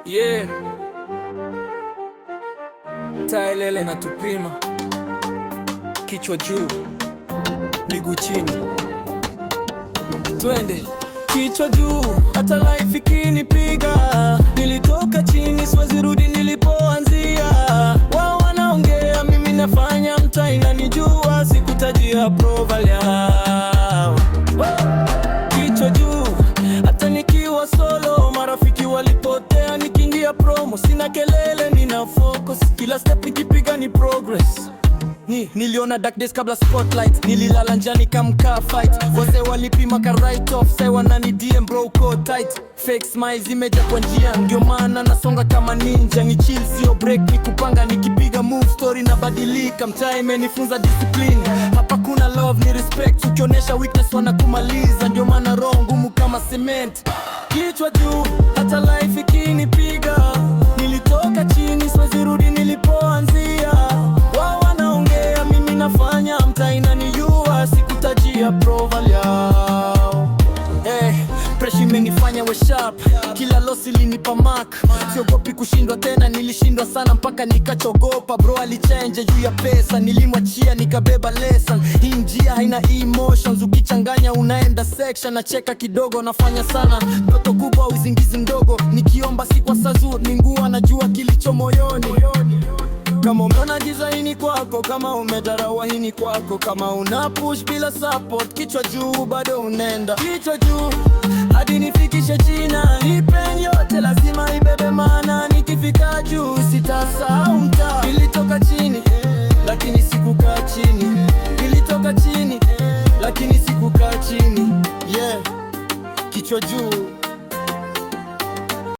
Yeah. Taelele na tupima, kichwa juu, miguu chini, twende. Kichwa juu, hata life ikinipiga, nilitoka chini, siwezi rudi nilipoanzia. Wao wanaongea, mimi nafanya, mtaa inanijua, sikutajia approval yao. Kichwa juu, hata nikiwa solo, marafiki walipotea, nikiingia promo, sina kelele, nina focus, kila step nikipiga ni progress. Niliona dark days kabla spotlight, nililala njani kamka fight. Wase walipima ka write off, say wanani DM bro ko tight. Fake smiles imeja kwa njia, ndio maana nasonga kama ninja. Ni chill sio break, ni kupanga nikipiga move, story na badilika. Mtaa imenifunza discipline, hapa kuna love ni respect. Ukionesha weakness wanakumaliza, ndio maana roho ngumu kama cement. Kichwa juu, hata life ikinipiga, nilitoka chini, siwezi rudi nilipoanzia. Nafanya, mtaa inanijua, sikutajia approval yao. Pressure imenifanya we sharp, kila loss ilinipa mark. Siogopi kushindwa tena, nilishindwa sana mpaka nikachogopa. Bro alichange juu ya pesa, nilimwachia nikabeba lesson. Hii njia haina emotions, ukichanganya unaenda section. Nacheka kidogo, nafanya sana, ndoto kubwa uzingizi mdogo. Nikiomba si kwa sazu, ningua najua kilicho moyoni. Kama umeona giza hii ni kwako, kama umedharau hii ni kwako. Kama una push bila support, kichwa juu bado unenda. Kichwa juu hadi nifikishe China, nipen yote lazima ibebe, maana nikifika juu sitasahau mtaa. Nilitoka chini, lakini sikukaa chini. Nilitoka chini, lakini sikukaa chini. Yeah, kichwa juu.